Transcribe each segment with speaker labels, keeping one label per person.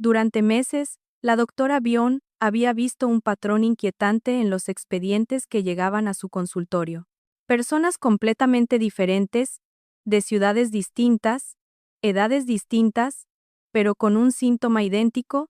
Speaker 1: Durante meses, la doctora Bion había visto un patrón inquietante en los expedientes que llegaban a su consultorio. Personas completamente diferentes, de ciudades distintas, edades distintas, pero con un síntoma idéntico,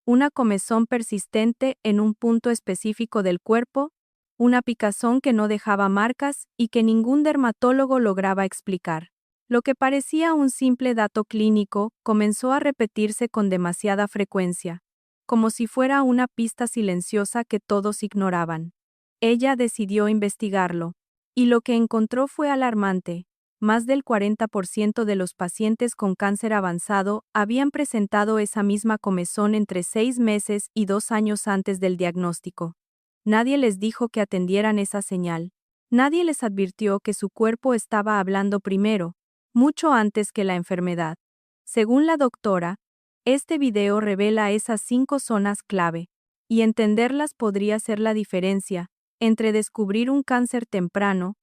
Speaker 1: una comezón persistente en un punto específico del cuerpo, una picazón que no dejaba marcas y que ningún dermatólogo lograba explicar. Lo que parecía un simple dato clínico comenzó a repetirse con demasiada frecuencia, como si fuera una pista silenciosa que todos ignoraban. Ella decidió investigarlo, y lo que encontró fue alarmante. Más del 40% de los pacientes con cáncer avanzado habían presentado esa misma comezón entre 6 meses y 2 años antes del diagnóstico. Nadie les dijo que atendieran esa señal. Nadie les advirtió que su cuerpo estaba hablando primero, mucho antes que la enfermedad. Según la doctora, este video revela esas 5 zonas clave, y entenderlas podría ser la diferencia entre descubrir un cáncer temprano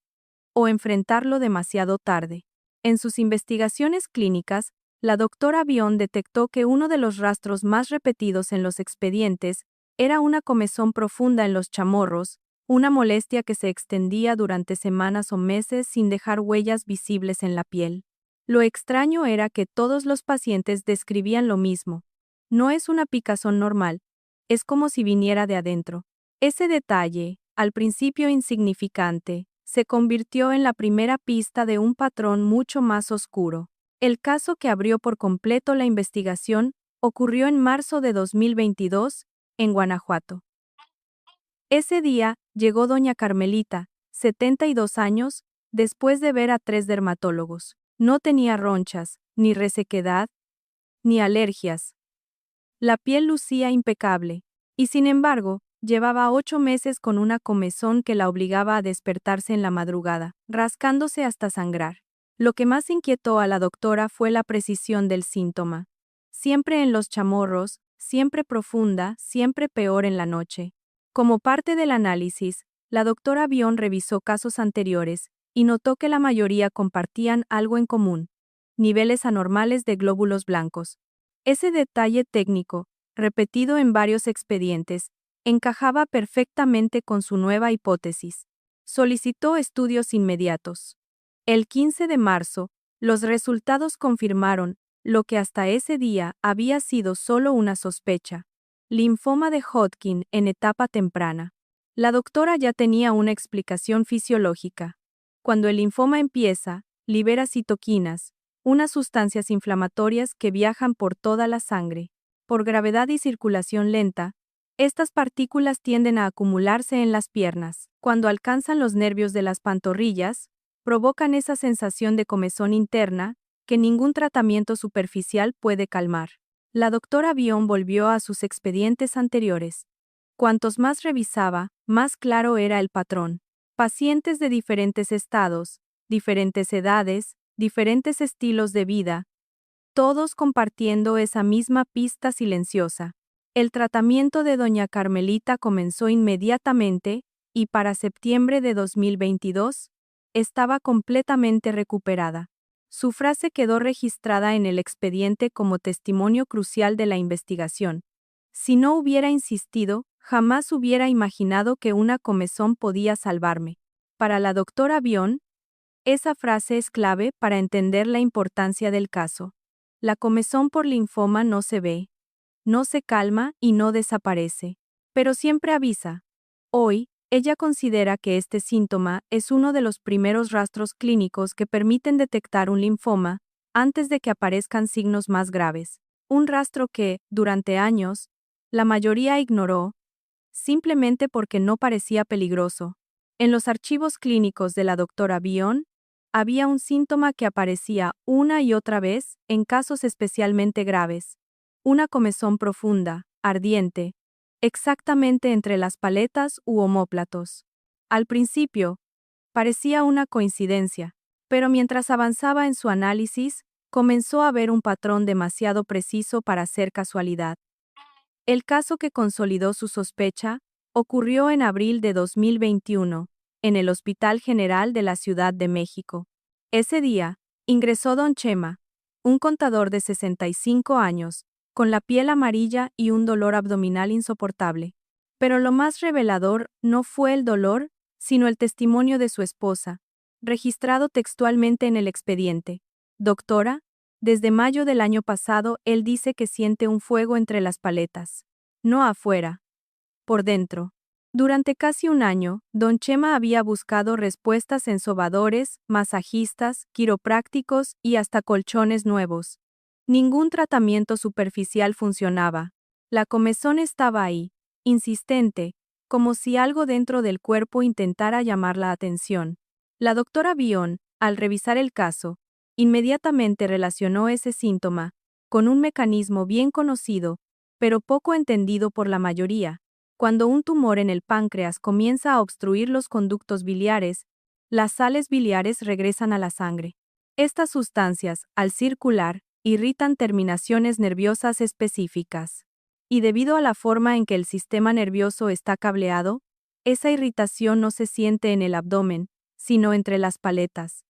Speaker 1: o enfrentarlo demasiado tarde. En sus investigaciones clínicas, la doctora Bion detectó que uno de los rastros más repetidos en los expedientes era una comezón profunda en los chamorros, una molestia que se extendía durante semanas o meses sin dejar huellas visibles en la piel. Lo extraño era que todos los pacientes describían lo mismo. No es una picazón normal, es como si viniera de adentro. Ese detalle, al principio insignificante, se convirtió en la primera pista de un patrón mucho más oscuro. El caso que abrió por completo la investigación ocurrió en marzo de 2022, en Guanajuato. Ese día, llegó doña Carmelita, 72 años, después de ver a 3 dermatólogos. No tenía ronchas, ni resequedad, ni alergias. La piel lucía impecable, y sin embargo, llevaba 8 meses con una comezón que la obligaba a despertarse en la madrugada, rascándose hasta sangrar. Lo que más inquietó a la doctora fue la precisión del síntoma. Siempre en los chamorros, siempre profunda, siempre peor en la noche. Como parte del análisis, la doctora Bion revisó casos anteriores y notó que la mayoría compartían algo en común: niveles anormales de glóbulos blancos. Ese detalle técnico, repetido en varios expedientes, encajaba perfectamente con su nueva hipótesis. Solicitó estudios inmediatos. El 15 de marzo, los resultados confirmaron lo que hasta ese día había sido solo una sospecha: linfoma de Hodgkin en etapa temprana. La doctora ya tenía una explicación fisiológica. Cuando el linfoma empieza, libera citoquinas, unas sustancias inflamatorias que viajan por toda la sangre. Por gravedad y circulación lenta, estas partículas tienden a acumularse en las piernas. Cuando alcanzan los nervios de las pantorrillas, provocan esa sensación de comezón interna que ningún tratamiento superficial puede calmar. La doctora Bion volvió a sus expedientes anteriores. Cuantos más revisaba, más claro era el patrón. Pacientes de diferentes estados, diferentes edades, diferentes estilos de vida, todos compartiendo esa misma pista silenciosa. El tratamiento de doña Carmelita comenzó inmediatamente, y para septiembre de 2022, estaba completamente recuperada. Su frase quedó registrada en el expediente como testimonio crucial de la investigación. Si no hubiera insistido, jamás hubiera imaginado que una comezón podía salvarme. Para la doctora Bion, esa frase es clave para entender la importancia del caso. La comezón por linfoma no se ve, no se calma y no desaparece, pero siempre avisa. Hoy, ella considera que este síntoma es uno de los primeros rastros clínicos que permiten detectar un linfoma antes de que aparezcan signos más graves. Un rastro que, durante años, la mayoría ignoró, simplemente porque no parecía peligroso. En los archivos clínicos de la doctora Bion, había un síntoma que aparecía una y otra vez en casos especialmente graves: una comezón profunda, ardiente, exactamente entre las paletas u omóplatos. Al principio, parecía una coincidencia, pero mientras avanzaba en su análisis, comenzó a ver un patrón demasiado preciso para ser casualidad. El caso que consolidó su sospecha ocurrió en abril de 2021, en el Hospital General de la Ciudad de México. Ese día, ingresó don Chema, un contador de 65 años, con la piel amarilla y un dolor abdominal insoportable. Pero lo más revelador no fue el dolor, sino el testimonio de su esposa, registrado textualmente en el expediente. Doctora, desde mayo del año pasado él dice que siente un fuego entre las paletas. No afuera. Por dentro. Durante casi un año, don Chema había buscado respuestas en sobadores, masajistas, quiroprácticos y hasta colchones nuevos. Ningún tratamiento superficial funcionaba. La comezón estaba ahí, insistente, como si algo dentro del cuerpo intentara llamar la atención. La doctora Bion, al revisar el caso, inmediatamente relacionó ese síntoma con un mecanismo bien conocido, pero poco entendido por la mayoría. Cuando un tumor en el páncreas comienza a obstruir los conductos biliares, las sales biliares regresan a la sangre. Estas sustancias, al circular, irritan terminaciones nerviosas específicas. Y debido a la forma en que el sistema nervioso está cableado, esa irritación no se siente en el abdomen, sino entre las paletas.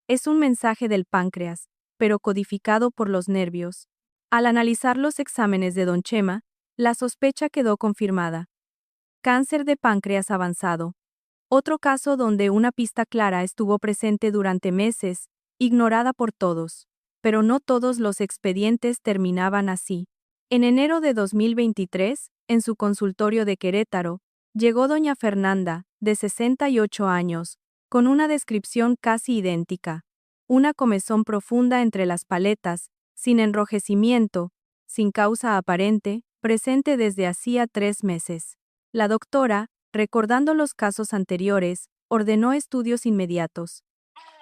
Speaker 1: Es un mensaje del páncreas, pero codificado por los nervios. Al analizar los exámenes de don Chema, la sospecha quedó confirmada. Cáncer de páncreas avanzado. Otro caso donde una pista clara estuvo presente durante meses, ignorada por todos. Pero no todos los expedientes terminaban así. En enero de 2023, en su consultorio de Querétaro, llegó doña Fernanda, de 68 años, con una descripción casi idéntica. Una comezón profunda entre las paletas, sin enrojecimiento, sin causa aparente, presente desde hacía 3 meses. La doctora, recordando los casos anteriores, ordenó estudios inmediatos.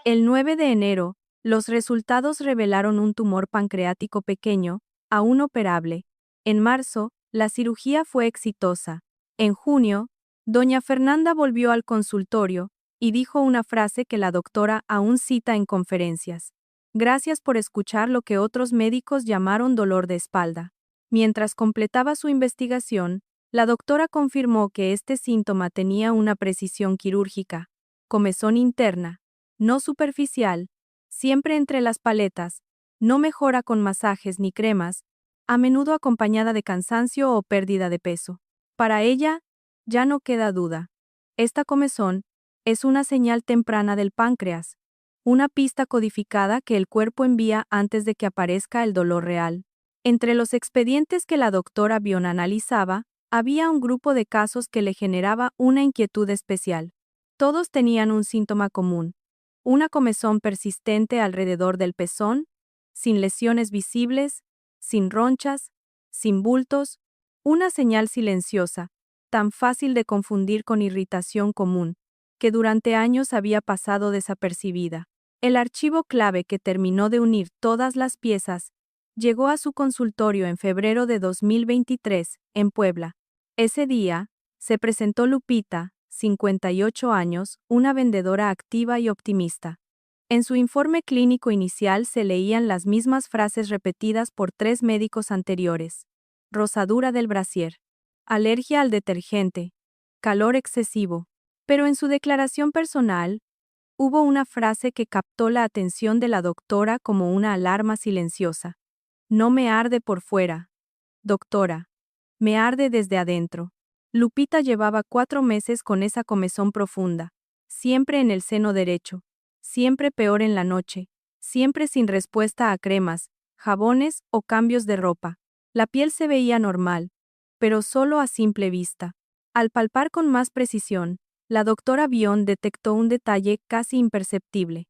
Speaker 1: El 9 de enero, los resultados revelaron un tumor pancreático pequeño, aún operable. En marzo, la cirugía fue exitosa. En junio, doña Fernanda volvió al consultorio y dijo una frase que la doctora aún cita en conferencias. Gracias por escuchar lo que otros médicos llamaron dolor de espalda. Mientras completaba su investigación, la doctora confirmó que este síntoma tenía una precisión quirúrgica, comezón interna, no superficial, siempre entre las paletas, no mejora con masajes ni cremas, a menudo acompañada de cansancio o pérdida de peso. Para ella, ya no queda duda. Esta comezón es una señal temprana del páncreas, una pista codificada que el cuerpo envía antes de que aparezca el dolor real. Entre los expedientes que la doctora Bion analizaba, había un grupo de casos que le generaba una inquietud especial. Todos tenían un síntoma común: una comezón persistente alrededor del pezón, sin lesiones visibles, sin ronchas, sin bultos, una señal silenciosa, tan fácil de confundir con irritación común, que durante años había pasado desapercibida. El archivo clave que terminó de unir todas las piezas llegó a su consultorio en febrero de 2023, en Puebla. Ese día, se presentó Lupita, 58 años, una vendedora activa y optimista. En su informe clínico inicial se leían las mismas frases repetidas por 3 médicos anteriores: rosadura del brasier, alergia al detergente, calor excesivo. Pero en su declaración personal, hubo una frase que captó la atención de la doctora como una alarma silenciosa. No me arde por fuera, doctora. Me arde desde adentro. Lupita llevaba 4 meses con esa comezón profunda, siempre en el seno derecho, siempre peor en la noche, siempre sin respuesta a cremas, jabones o cambios de ropa. La piel se veía normal, pero solo a simple vista. Al palpar con más precisión, la doctora Bion detectó un detalle casi imperceptible.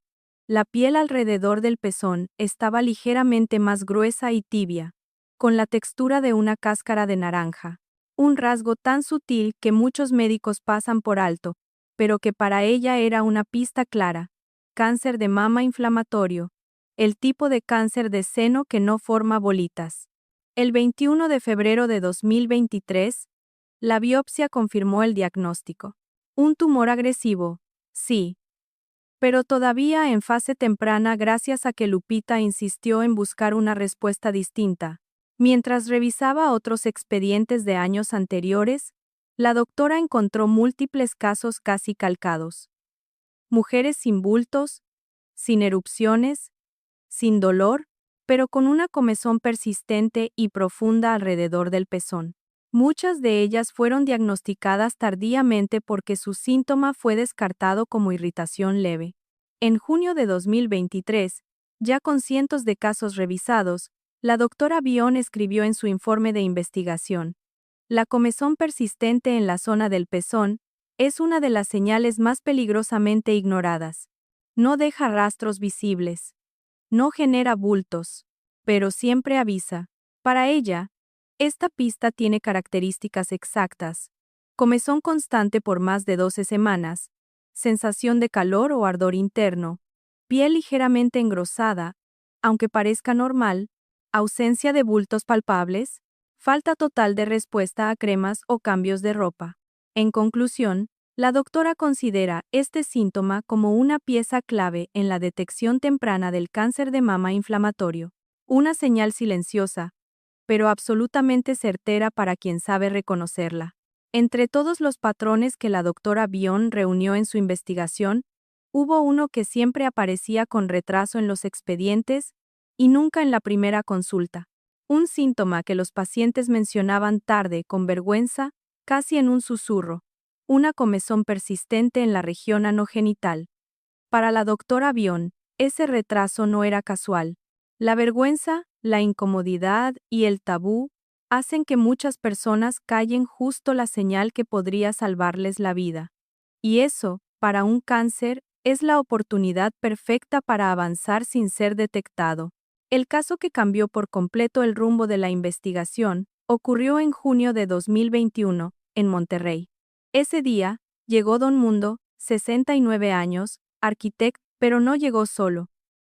Speaker 1: La piel alrededor del pezón estaba ligeramente más gruesa y tibia, con la textura de una cáscara de naranja. Un rasgo tan sutil que muchos médicos pasan por alto, pero que para ella era una pista clara: cáncer de mama inflamatorio, el tipo de cáncer de seno que no forma bolitas. El 21 de febrero de 2023, la biopsia confirmó el diagnóstico. Un tumor agresivo, sí, pero todavía en fase temprana gracias a que Lupita insistió en buscar una respuesta distinta. Mientras revisaba otros expedientes de años anteriores, la doctora encontró múltiples casos casi calcados. Mujeres sin bultos, sin erupciones, sin dolor, pero con una comezón persistente y profunda alrededor del pezón. Muchas de ellas fueron diagnosticadas tardíamente porque su síntoma fue descartado como irritación leve. En junio de 2023, ya con cientos de casos revisados, la doctora Bion escribió en su informe de investigación: la comezón persistente en la zona del pezón es una de las señales más peligrosamente ignoradas. No deja rastros visibles. No genera bultos, pero siempre avisa. Para ella, esta pista tiene características exactas: comezón constante por más de 12 semanas, sensación de calor o ardor interno, piel ligeramente engrosada, aunque parezca normal, ausencia de bultos palpables, falta total de respuesta a cremas o cambios de ropa. En conclusión, la doctora considera este síntoma como una pieza clave en la detección temprana del cáncer de mama inflamatorio, una señal silenciosa, pero absolutamente certera para quien sabe reconocerla. Entre todos los patrones que la doctora Bion reunió en su investigación, hubo uno que siempre aparecía con retraso en los expedientes y nunca en la primera consulta. Un síntoma que los pacientes mencionaban tarde, con vergüenza, casi en un susurro: una comezón persistente en la región anogenital. Para la doctora Bion, ese retraso no era casual. La vergüenza, la incomodidad y el tabú hacen que muchas personas callen justo la señal que podría salvarles la vida. Y eso, para un cáncer, es la oportunidad perfecta para avanzar sin ser detectado. El caso que cambió por completo el rumbo de la investigación ocurrió en junio de 2021, en Monterrey. Ese día, llegó Don Mundo, 69 años, arquitecto, pero no llegó solo.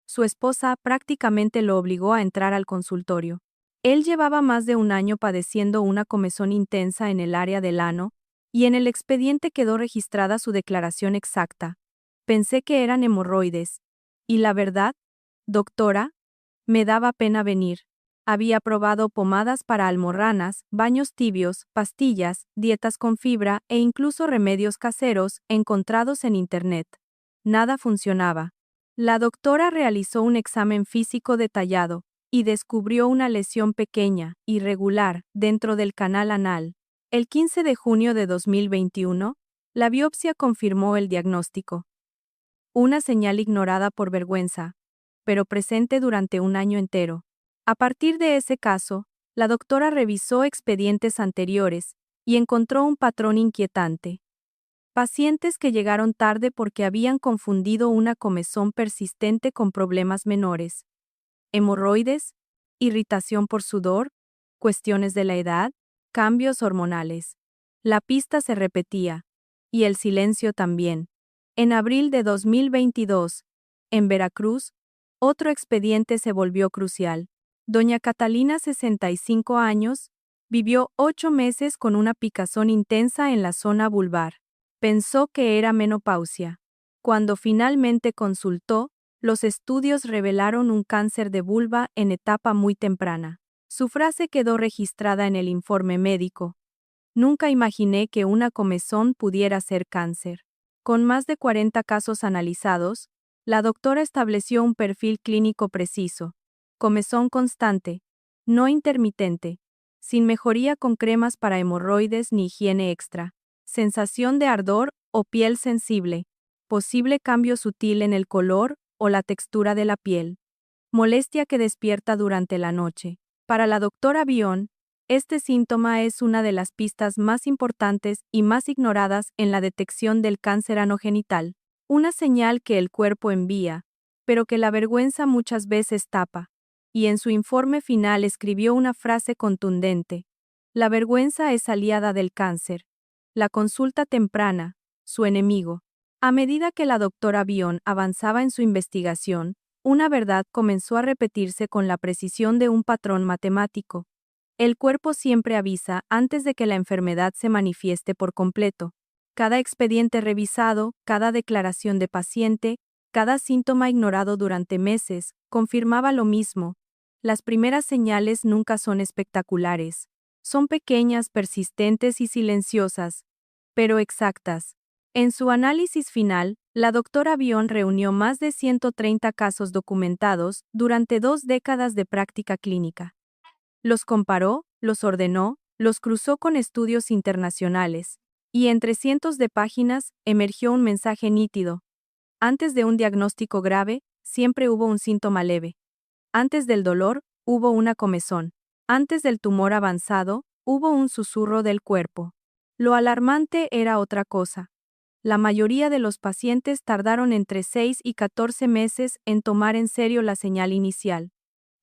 Speaker 1: Su esposa prácticamente lo obligó a entrar al consultorio. Él llevaba más de un año padeciendo una comezón intensa en el área del ano, y en el expediente quedó registrada su declaración exacta: pensé que eran hemorroides. Y la verdad, doctora, me daba pena venir. Había probado pomadas para almorranas, baños tibios, pastillas, dietas con fibra e incluso remedios caseros encontrados en Internet. Nada funcionaba. La doctora realizó un examen físico detallado y descubrió una lesión pequeña, irregular, dentro del canal anal. El 15 de junio de 2021, la biopsia confirmó el diagnóstico. Una señal ignorada por vergüenza, pero presente durante un año entero. A partir de ese caso, la doctora revisó expedientes anteriores y encontró un patrón inquietante: pacientes que llegaron tarde porque habían confundido una comezón persistente con problemas menores. Hemorroides, irritación por sudor, cuestiones de la edad, cambios hormonales. La pista se repetía, y el silencio también. En abril de 2022, en Veracruz, otro expediente se volvió crucial. Doña Catalina, 65 años, vivió 8 meses con una picazón intensa en la zona vulvar. Pensó que era menopausia. Cuando finalmente consultó, los estudios revelaron un cáncer de vulva en etapa muy temprana. Su frase quedó registrada en el informe médico: nunca imaginé que una comezón pudiera ser cáncer. Con más de 40 casos analizados, la doctora estableció un perfil clínico preciso: comezón constante, no intermitente, sin mejoría con cremas para hemorroides ni higiene extra, sensación de ardor o piel sensible, posible cambio sutil en el color o la textura de la piel, molestia que despierta durante la noche. Para la doctora Bion, este síntoma es una de las pistas más importantes y más ignoradas en la detección del cáncer anogenital, una señal que el cuerpo envía, pero que la vergüenza muchas veces tapa. Y en su informe final escribió una frase contundente: la vergüenza es aliada del cáncer. La consulta temprana, su enemigo. A medida que la doctora Bion avanzaba en su investigación, una verdad comenzó a repetirse con la precisión de un patrón matemático. El cuerpo siempre avisa antes de que la enfermedad se manifieste por completo. Cada expediente revisado, cada declaración de paciente, cada síntoma ignorado durante meses, confirmaba lo mismo: las primeras señales nunca son espectaculares. Son pequeñas, persistentes y silenciosas, pero exactas. En su análisis final, La doctora Bion reunió más de 130 casos documentados durante 2 décadas de práctica clínica. Los comparó, los ordenó, los cruzó con estudios internacionales, y entre cientos de páginas emergió un mensaje nítido. Antes de un diagnóstico grave, siempre hubo un síntoma leve. Antes del dolor, hubo una comezón. Antes del tumor avanzado, hubo un susurro del cuerpo. Lo alarmante era otra cosa. La mayoría de los pacientes tardaron entre 6 y 14 meses en tomar en serio la señal inicial.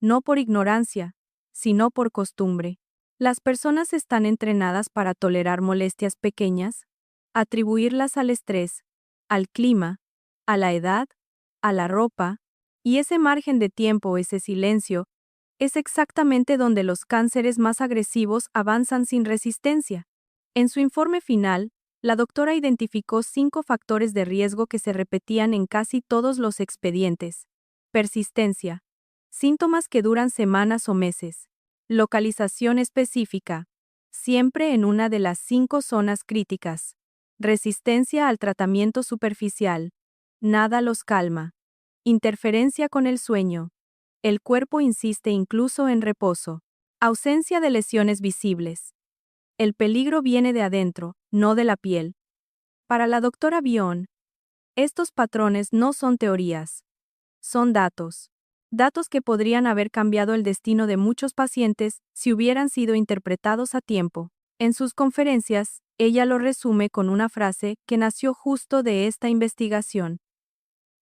Speaker 1: No por ignorancia, sino por costumbre. Las personas están entrenadas para tolerar molestias pequeñas, atribuirlas al estrés, al clima, a la edad, a la ropa, y ese margen de tiempo, ese silencio, es exactamente donde los cánceres más agresivos avanzan sin resistencia. En su informe final, la doctora identificó 5 factores de riesgo que se repetían en casi todos los expedientes. Persistencia. Síntomas que duran semanas o meses. Localización específica. Siempre en una de las 5 zonas críticas. Resistencia al tratamiento superficial. Nada los calma. Interferencia con el sueño. El cuerpo insiste incluso en reposo. Ausencia de lesiones visibles. El peligro viene de adentro, no de la piel. Para la doctora Bion, estos patrones no son teorías. Son datos. Datos que podrían haber cambiado el destino de muchos pacientes si hubieran sido interpretados a tiempo. En sus conferencias, ella lo resume con una frase que nació justo de esta investigación.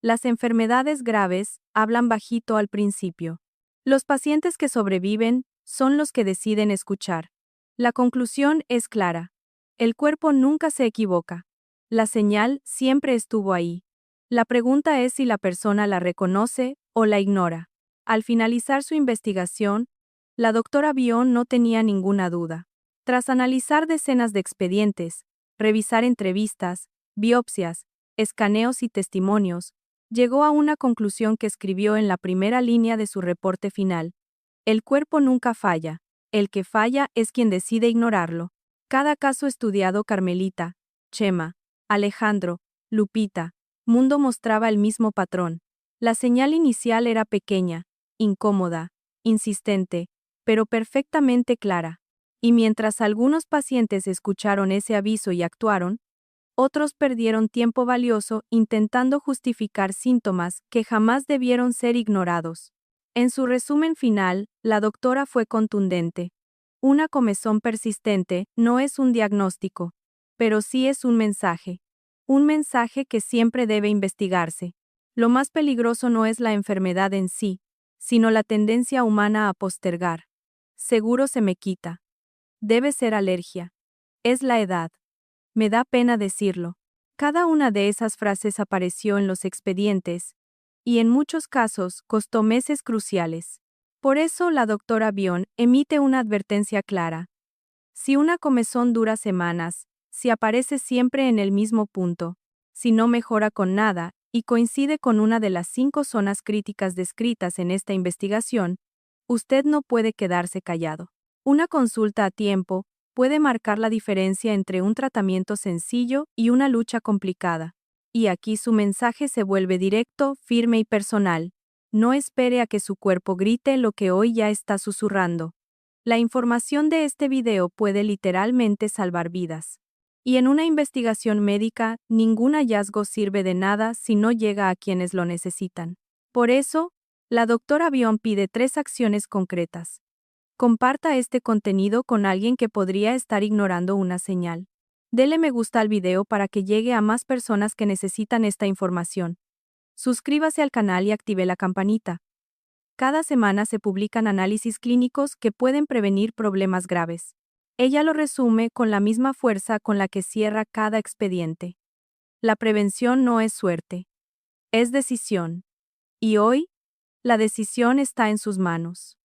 Speaker 1: Las enfermedades graves hablan bajito al principio. Los pacientes que sobreviven son los que deciden escuchar. La conclusión es clara. El cuerpo nunca se equivoca. La señal siempre estuvo ahí. La pregunta es si la persona la reconoce o la ignora. Al finalizar su investigación, la doctora Bion no tenía ninguna duda. Tras analizar decenas de expedientes, revisar entrevistas, biopsias, escaneos y testimonios, llegó a una conclusión que escribió en la primera línea de su reporte final. El cuerpo nunca falla. El que falla es quien decide ignorarlo. Cada caso estudiado, Carmelita, Chema, Alejandro, Lupita, Mundo, mostraba el mismo patrón. La señal inicial era pequeña, incómoda, insistente, pero perfectamente clara. Y mientras algunos pacientes escucharon ese aviso y actuaron, otros perdieron tiempo valioso intentando justificar síntomas que jamás debieron ser ignorados. En su resumen final, la doctora fue contundente. Una comezón persistente no es un diagnóstico, pero sí es un mensaje. Un mensaje que siempre debe investigarse. Lo más peligroso no es la enfermedad en sí, sino la tendencia humana a postergar. Seguro se me quita. Debe ser alergia. Es la edad. Me da pena decirlo. Cada una de esas frases apareció en los expedientes, y en muchos casos costó meses cruciales. Por eso la doctora Bion emite una advertencia clara. Si una comezón dura semanas, si aparece siempre en el mismo punto, si no mejora con nada y coincide con una de las 5 zonas críticas descritas en esta investigación, usted no puede quedarse callado. Una consulta a tiempo puede marcar la diferencia entre un tratamiento sencillo y una lucha complicada. Y aquí su mensaje se vuelve directo, firme y personal. No espere a que su cuerpo grite lo que hoy ya está susurrando. La información de este video puede literalmente salvar vidas. Y en una investigación médica, ningún hallazgo sirve de nada si no llega a quienes lo necesitan. Por eso, la doctora Bion pide 3 acciones concretas. Comparta este contenido con alguien que podría estar ignorando una señal. Dele me gusta al video para que llegue a más personas que necesitan esta información. Suscríbase al canal y active la campanita. Cada semana se publican análisis clínicos que pueden prevenir problemas graves. Ella lo resume con la misma fuerza con la que cierra cada expediente. La prevención no es suerte, es decisión. Y hoy, la decisión está en sus manos.